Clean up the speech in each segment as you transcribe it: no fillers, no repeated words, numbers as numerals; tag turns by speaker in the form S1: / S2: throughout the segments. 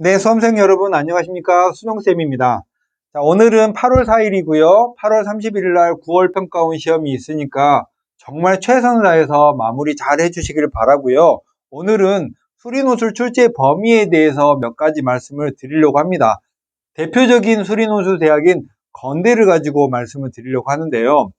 S1: 네, 수험생 여러분 안녕하십니까? 수정쌤입니다. 자, 오늘은 8월 4일이고요. 8월 31일 날 9월 평가원 시험이 있으니까 정말 최선을 다해서 마무리 잘 해주시길 바라고요. 오늘은 수리노술 출제 범위에 대해서 몇 가지 말씀을 드리려고 합니다. 대표적인 수리노술 대학인 건대를 가지고 말씀을 드리려고 하는데요.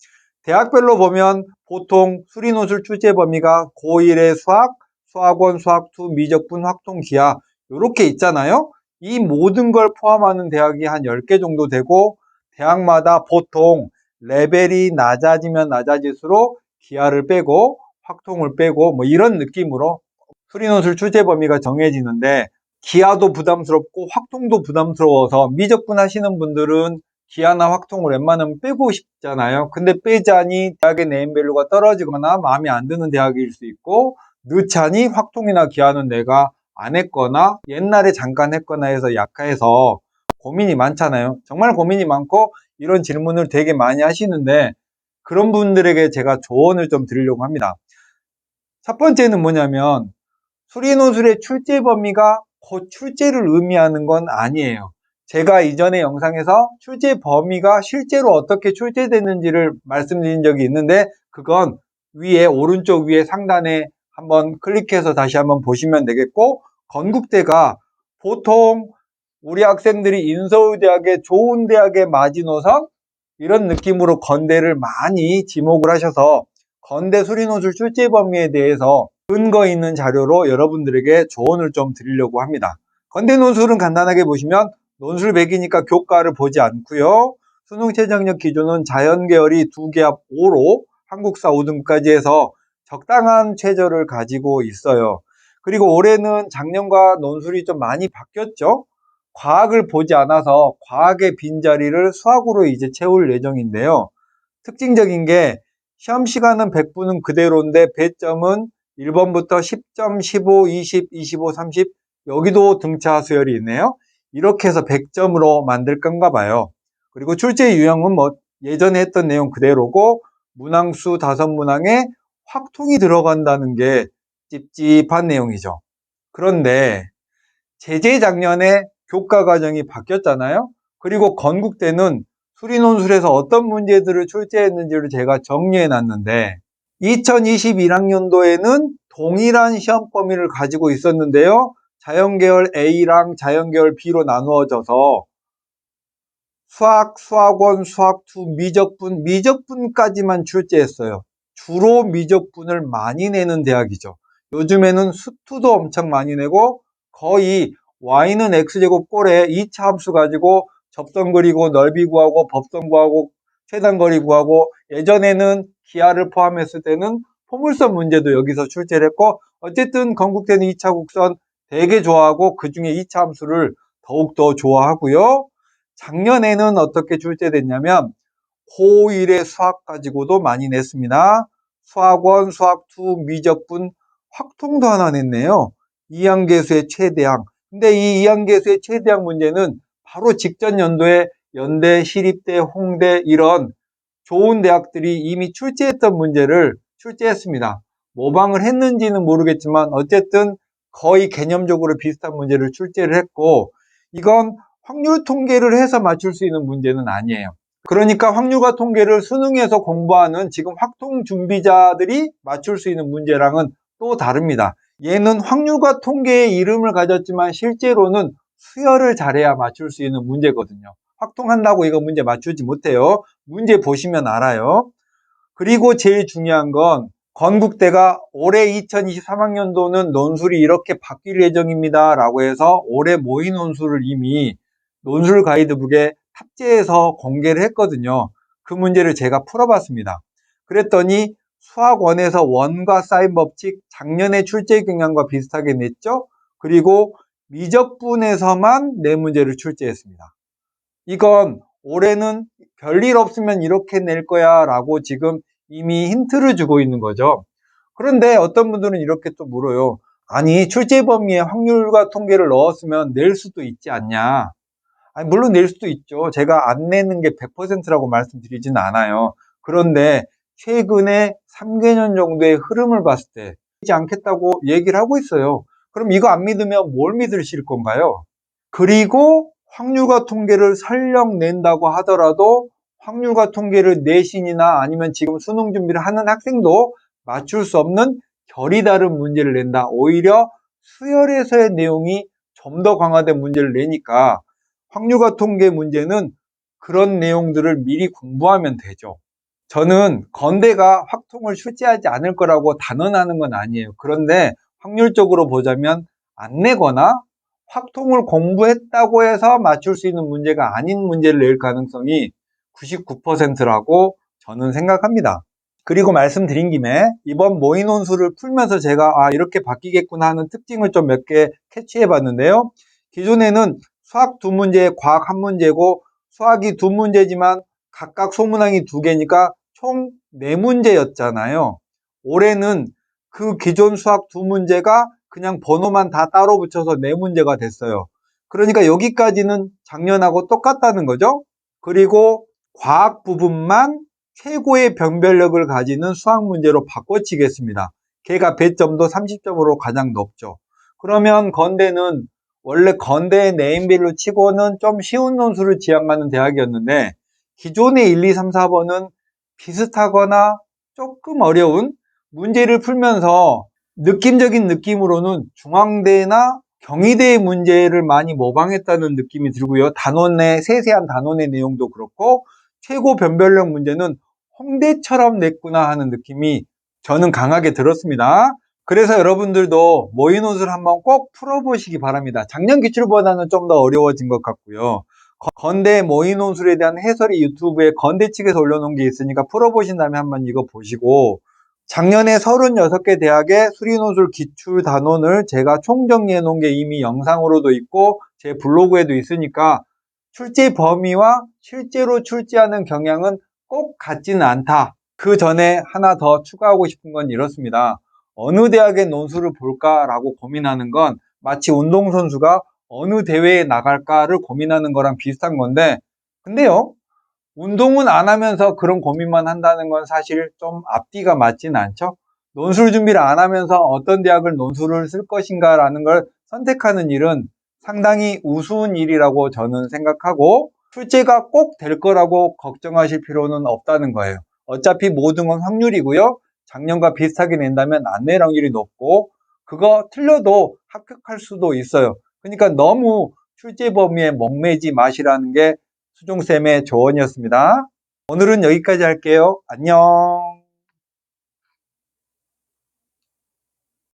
S1: 대학별로 보면 보통 수리노술 출제 범위가 고1의 수학, 수학원, 수학2, 미적분, 확통, 기하 이렇게 있잖아요. 이 모든 걸 포함하는 대학이 한 10개 정도 되고 대학마다 보통 레벨이 낮아지면 낮아질수록 기하를 빼고 확통을 빼고 뭐 이런 느낌으로 수리노술 출제 범위가 정해지는데 기하도 부담스럽고 확통도 부담스러워서 미적분 하시는 분들은 기하나 확통을 웬만하면 빼고 싶잖아요. 근데 빼자니 대학의 네임밸류가 떨어지거나 마음에 안 드는 대학일 수 있고 넣자니 확통이나 기하는 내가 안 했거나 옛날에 잠깐 했거나 해서 약해서 고민이 많잖아요. 정말 고민이 많고 이런 질문을 되게 많이 하시는데 그런 분들에게 제가 조언을 좀 드리려고 합니다. 첫 번째는 뭐냐면 수리노술의 출제 범위가 곧 출제를 의미하는 건 아니에요. 제가 이전에 영상에서 출제 범위가 실제로 어떻게 출제됐는지를 말씀드린 적이 있는데 그건 위에 오른쪽 위에 상단에 한번 클릭해서 다시 한번 보시면 되겠고 건국대가 보통 우리 학생들이 인서울대학의 좋은 대학의 마지노선 이런 느낌으로 건대를 많이 지목을 하셔서 건대 수리노술 출제 범위에 대해서 근거 있는 자료로 여러분들에게 조언을 좀 드리려고 합니다. 건대 논술은 간단하게 보시면 논술 100이니까 교과를 보지 않고요. 수능 최저학력 기준은 자연계열이 2개합 5로 한국사 5등급까지 해서 적당한 최저를 가지고 있어요. 그리고 올해는 작년과 논술이 좀 많이 바뀌었죠. 과학을 보지 않아서 과학의 빈자리를 수학으로 이제 채울 예정인데요. 특징적인 게 시험 시간은 100분은 그대로인데 배점은 1번부터 10점, 15, 20, 25, 30 여기도 등차 수열이 있네요. 이렇게 해서 100점으로 만들 건가 봐요. 그리고 출제 유형은 뭐 예전에 했던 내용 그대로고 문항수 5문항에 확통이 들어간다는 게 찝찝한 내용이죠. 그런데 재작년에 교과 과정이 바뀌었잖아요. 그리고 건국대는 수리논술에서 어떤 문제들을 출제했는지를 제가 정리해 놨는데 2021학년도에는 동일한 시험 범위를 가지고 있었는데요. 자연계열 A랑 자연계열 B로 나누어져서 수학, 수학원, 수학2, 미적분까지만 출제했어요. 주로 미적분을 많이 내는 대학이죠. 요즘에는 수투도 엄청 많이 내고 거의 y는 x제곱 꼴에 2차 함수 가지고 접선 그리고 넓이 구하고 법선 구하고 최단거리 구하고 예전에는 기하를 포함했을 때는 포물선 문제도 여기서 출제를 했고 어쨌든 건국대는 2차 곡선 되게 좋아하고 그 중에 2차 함수를 더욱더 좋아하고요. 작년에는 어떻게 출제됐냐면 고1의 수학 가지고도 많이 냈습니다. 수학원, 수학2, 미적분, 확통도 하나 냈네요. 이항계수의 최대항. 근데 이 이항계수의 최대항 문제는 바로 직전 연도에 연대, 시립대, 홍대 이런 좋은 대학들이 이미 출제했던 문제를 출제했습니다. 모방을 했는지는 모르겠지만 어쨌든 거의 개념적으로 비슷한 문제를 출제를 했고 이건 확률 통계를 해서 맞출 수 있는 문제는 아니에요. 그러니까 확률과 통계를 수능에서 공부하는 지금 확통 준비자들이 맞출 수 있는 문제랑은 또 다릅니다. 얘는 확률과 통계의 이름을 가졌지만 실제로는 수열을 잘해야 맞출 수 있는 문제거든요. 확통한다고 이거 문제 맞추지 못해요. 문제 보시면 알아요. 그리고 제일 중요한 건 건국대가 올해 2023학년도는 논술이 이렇게 바뀔 예정입니다 라고 해서 올해 모의 논술을 이미 논술 가이드북에 탑재해서 공개를 했거든요. 그 문제를 제가 풀어봤습니다. 그랬더니 수학원에서 원과 사인 법칙 작년에 출제 경향과 비슷하게 냈죠. 그리고 미적분에서만 네 문제를 출제했습니다. 이건 올해는 별일 없으면 이렇게 낼 거야 라고 지금 이미 힌트를 주고 있는 거죠. 그런데 어떤 분들은 이렇게 또 물어요. 아니 출제 범위에 확률과 통계를 넣었으면 낼 수도 있지 않냐. 아니, 물론 낼 수도 있죠. 제가 안 내는 게 100%라고 말씀드리진 않아요. 그런데 최근에 3개년 정도의 흐름을 봤을 때 되지 않겠다고 얘기를 하고 있어요. 그럼 이거 안 믿으면 뭘 믿으실 건가요? 그리고 확률과 통계를 설령 낸다고 하더라도 확률과 통계를 내신이나 아니면 지금 수능 준비를 하는 학생도 맞출 수 없는 결이 다른 문제를 낸다. 오히려 수열에서의 내용이 좀 더 강화된 문제를 내니까 확률과 통계 문제는 그런 내용들을 미리 공부하면 되죠. 저는 건대가 확통을 출제하지 않을 거라고 단언하는 건 아니에요. 그런데 확률적으로 보자면 안 내거나 확통을 공부했다고 해서 맞출 수 있는 문제가 아닌 문제를 낼 가능성이 99%라고 저는 생각합니다. 그리고 말씀드린 김에 이번 모의 논술을 풀면서 제가 이렇게 바뀌겠구나 하는 특징을 좀 몇 개 캐치해 봤는데요. 기존에는 수학 두 문제, 과학 한 문제고 수학이 두 문제지만 각각 소문항이 두 개니까 총 네 문제였잖아요. 올해는 그 기존 수학 두 문제가 그냥 번호만 다 따로 붙여서 네 문제가 됐어요. 그러니까 여기까지는 작년하고 똑같다는 거죠. 그리고 과학 부분만 최고의 변별력을 가지는 수학 문제로 바꿔치겠습니다. 걔가 배점도 30점으로 가장 높죠. 그러면 건대는 원래 건대의 네임밸류 치고는 좀 쉬운 논술을 지향하는 대학이었는데 기존의 1, 2, 3, 4번은 비슷하거나 조금 어려운 문제를 풀면서 느낌적인 느낌으로는 중앙대나 경희대의 문제를 많이 모방했다는 느낌이 들고요. 단원의 세세한 단원의 내용도 그렇고 최고 변별력 문제는 홍대처럼 냈구나 하는 느낌이 저는 강하게 들었습니다. 그래서 여러분들도 모의 논술 한번 꼭 풀어보시기 바랍니다. 작년 기출보다는 좀 더 어려워진 것 같고요. 건대 모의 논술에 대한 해설이 유튜브에 건대 측에서 올려놓은 게 있으니까 풀어보신 다음에 한번 이거 보시고 작년에 36개 대학의 수리논술 기출 단원을 제가 총정리해 놓은 게 이미 영상으로도 있고 제 블로그에도 있으니까 출제 범위와 실제로 출제하는 경향은 꼭 같지는 않다. 그 전에 하나 더 추가하고 싶은 건 이렇습니다. 어느 대학의 논술을 볼까라고 고민하는 건 마치 운동선수가 어느 대회에 나갈까를 고민하는 거랑 비슷한 건데 근데요. 운동은 안 하면서 그런 고민만 한다는 건 사실 좀 앞뒤가 맞지는 않죠. 논술 준비를 안 하면서 어떤 대학을 논술을 쓸 것인가라는 걸 선택하는 일은 상당히 우스운 일이라고 저는 생각하고 출제가 꼭 될 거라고 걱정하실 필요는 없다는 거예요. 어차피 모든 건 확률이고요. 작년과 비슷하게 낸다면 안 낼 확률이 높고 그거 틀려도 합격할 수도 있어요. 그러니까 너무 출제 범위에 목매지 마시라는 게 수종쌤의 조언이었습니다. 오늘은 여기까지 할게요. 안녕.